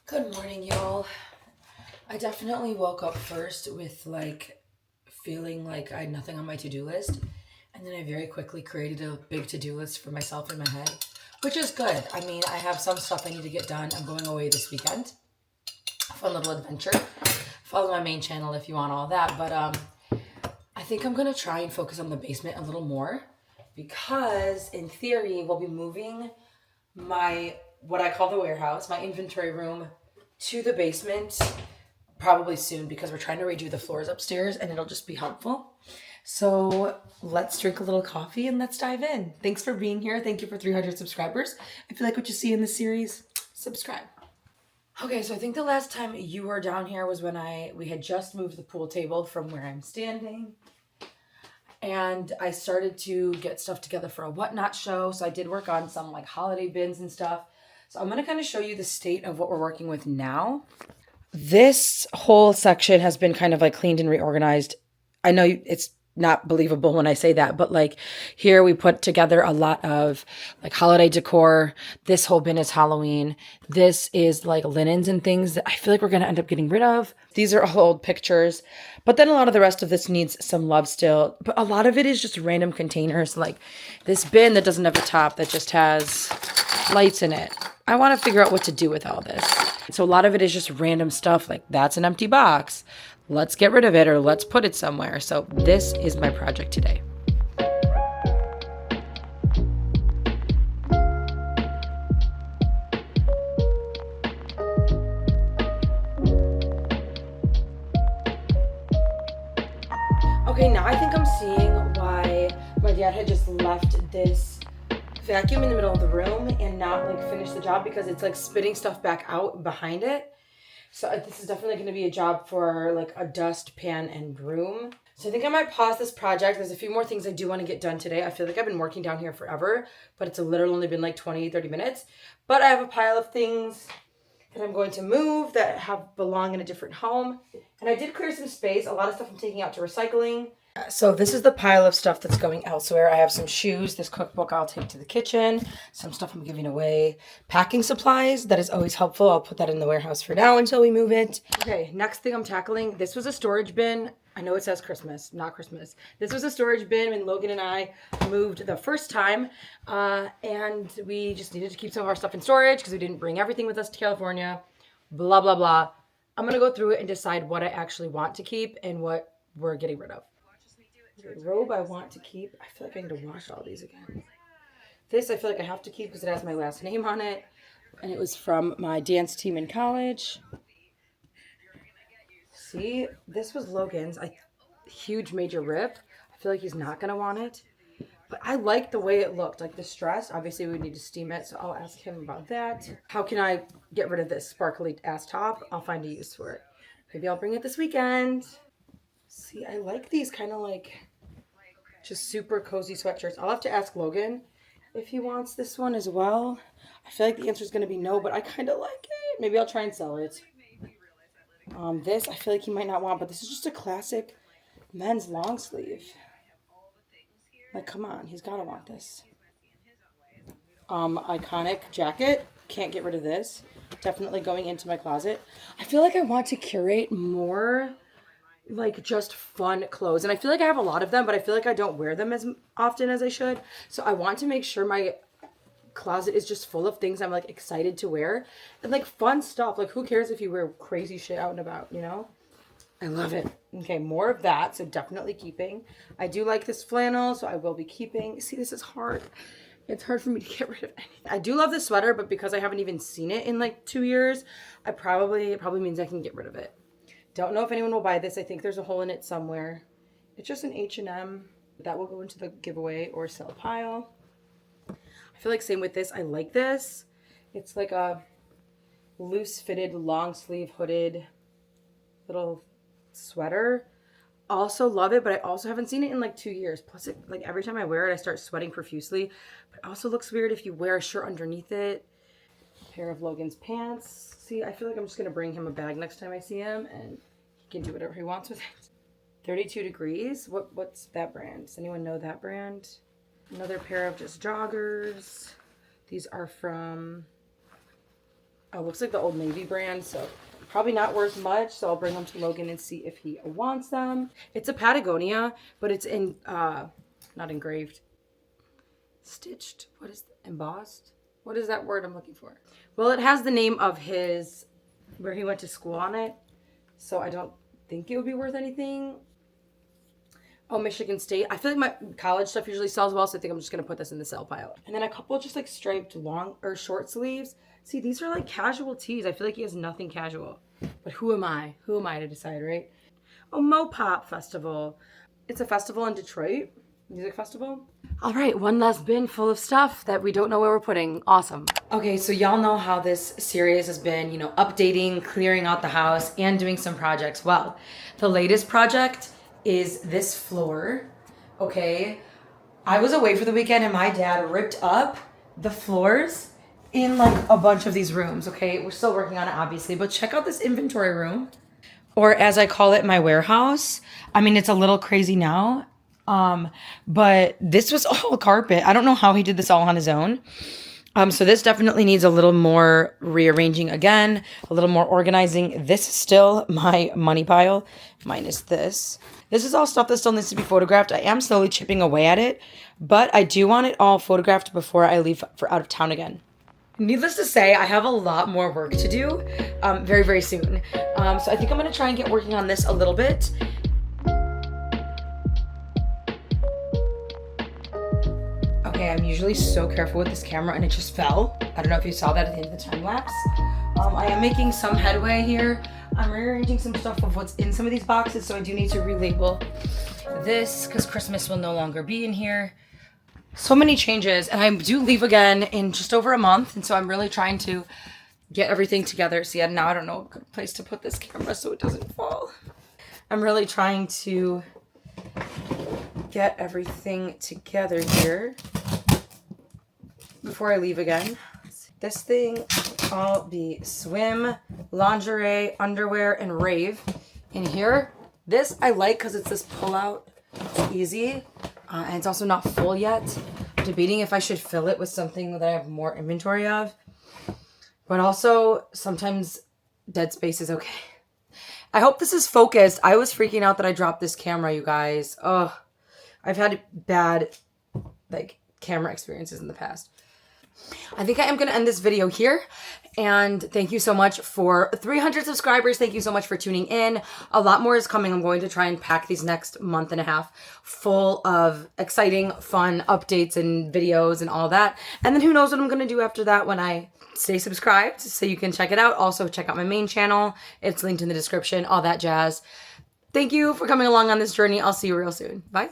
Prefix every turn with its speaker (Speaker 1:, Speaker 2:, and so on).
Speaker 1: Good morning, y'all. I definitely woke up first with feeling like I had nothing on my to do list. And then I very quickly created a big to do list for myself in my head, which is good. I mean, I have some stuff I need to get done. I'm going away this weekend. A fun little adventure. Follow my main channel if you want all that. But I think I'm going to try and focus on the basement a little more because, in theory, we'll be moving my what I call the warehouse, my inventory room, to the basement probably soon because we're trying to redo the floors upstairs and it'll just be helpful. So let's drink a little coffee and let's dive in. Thanks for being here. Thank you for 300 subscribers. If you like what you see in this series, subscribe. Okay, so I think the last time you were down here was when we had just moved the pool table from where I'm standing. And I started to get stuff together for a whatnot show. So I did work on some holiday bins and stuff. So I'm going to kind of show you the state of what we're working with now. This whole section has been kind of cleaned and reorganized. I know it's not believable when I say that, but here we put together a lot of holiday decor. This whole bin is Halloween. This is linens and things that I feel like we're going to end up getting rid of. These are all old pictures, but then a lot of the rest of this needs some love still. But a lot of it is just random containers, like this bin that doesn't have a top that just has lights in it. I want to figure out what to do with all this. So a lot of it is just random stuff, like that's an empty box. Let's get rid of it or let's put it somewhere. So this is my project today. Okay, now I think I'm seeing why my dad had just left this vacuum in the middle of the room and not finish the job, because it's spitting stuff back out behind it. So this is definitely going to be a job for a dust pan and broom. So I think I might pause this project. There's a few more things I do want to get done today. I feel like I've been working down here forever, but it's literally only been 20, 30 minutes. But I have a pile of things that I'm going to move that belong in a different home. And I did clear some space. A lot of stuff I'm taking out to recycling. So this is the pile of stuff that's going elsewhere. I have some shoes, this cookbook I'll take to the kitchen, some stuff I'm giving away, packing supplies, that is always helpful. I'll put that in the warehouse for now until we move it. Okay, next thing I'm tackling, this was a storage bin. I know it says Christmas, not Christmas. This was a storage bin when Logan and I moved the first time, and we just needed to keep some of our stuff in storage because we didn't bring everything with us to California, blah, blah, blah. I'm going to go through it and decide what I actually want to keep and what we're getting rid of. The robe I want to keep. I feel like I need to wash all these again. This I feel like I have to keep because it has my last name on it. And it was from my dance team in college. See, this was Logan's. Huge major rip. I feel like he's not going to want it. But I like the way it looked. The stress. Obviously, we need to steam it, so I'll ask him about that. How can I get rid of this sparkly ass top? I'll find a use for it. Maybe I'll bring it this weekend. See, I like these kind of just super cozy sweatshirts. I'll have to ask Logan if he wants this one as well. I feel like the answer is going to be no, but I kind of like it. Maybe I'll try and sell it. This I feel like he might not want, but this is just a classic men's long sleeve. Come on, he's got to want this. Iconic jacket. Can't get rid of this. Definitely going into my closet. I feel like I want to curate more just fun clothes, and I feel like I have a lot of them, but I feel like I don't wear them as often as I should. So I want to make sure my closet is just full of things I'm excited to wear and fun stuff. Who cares if you wear crazy shit out and about, I love it. Okay, more of that, so definitely keeping. I do like this flannel, so I will be keeping. See, this is hard. It's hard for me to get rid of anything. I do love this sweater, but because I haven't even seen it in 2 years, it probably means I can get rid of it. Don't know if anyone will buy this. I think there's a hole in it somewhere. It's just an H&M. That will go into the giveaway or sell pile. I feel like same with this. I like this. It's a loose fitted, long sleeve, hooded little sweater. Also love it, but I also haven't seen it in 2 years. Plus, it every time I wear it, I start sweating profusely. But it also looks weird if you wear a shirt underneath it. A pair of Logan's pants. See, I feel like I'm just going to bring him a bag next time I see him, and he can do whatever he wants with it. 32 Degrees. What's that brand? Does anyone know that brand? Another pair of just joggers. These are from Oh, looks like the Old Navy brand, so probably not worth much. So I'll bring them to Logan and see if he wants them. It's a Patagonia, but it's in, not engraved. Stitched. What is embossed? What is that word I'm looking for? Well, it has the name of his, where he went to school on it. So I don't think it would be worth anything. Oh, Michigan State. I feel like my college stuff usually sells well, so I think I'm just going to put this in the sell pile. And then a couple just like striped long or short sleeves. See, these are like casual tees. I feel like he has nothing casual. But who am I? Who am I to decide, right? Oh, Mopop Festival. It's a festival in Detroit. Music festival. All right, one last bin full of stuff that we don't know where we're putting. Awesome. Okay, so y'all know how this series has been, you know, updating, clearing out the house, and doing some projects. Well, the latest project is this floor. Okay, I was away for the weekend and my dad ripped up the floors in like a bunch of these rooms. Okay, we're still working on it obviously, but check out this inventory room, or as I call it, my warehouse. I mean, it's a little crazy now, but this was all carpet. I don't know how he did this all on his own. So this definitely needs a little more rearranging again, a little more organizing. This is still my money pile, minus this. This is all stuff that still needs to be photographed. I am slowly chipping away at it, but I do want it all photographed before I leave for out of town again. Needless to say, I have a lot more work to do very, very soon. So I think I'm going to try and get working on this a little bit. Okay, I'm usually so careful with this camera and it just fell. I don't know if you saw that at the end of the time lapse. I am making some headway here. I'm rearranging some stuff of what's in some of these boxes, so I do need to relabel this because Christmas will no longer be in here. So many changes, and I do leave again in just over a month, and so I'm really trying to get everything together. See, now I don't know a good place to put this camera so it doesn't fall. I'm really trying to get everything together here before I leave again. This thing will all be swim, lingerie, underwear, and rave in here. This I like because it's this pull-out. It's easy, and it's also not full yet. I'm debating if I should fill it with something that I have more inventory of. But also, sometimes dead space is okay. I hope this is focused. I was freaking out that I dropped this camera, you guys. Oh, I've had bad, like, camera experiences in the past. I think I am going to end this video here. And thank you so much for 300 subscribers. Thank you so much for tuning in. A lot more is coming. I'm going to try and pack these next month and a half full of exciting, fun updates and videos and all that. And then who knows what I'm going to do after that when I stay subscribed, so you can check it out. Also, check out my main channel. It's linked in the description, all that jazz. Thank you for coming along on this journey. I'll see you real soon. Bye.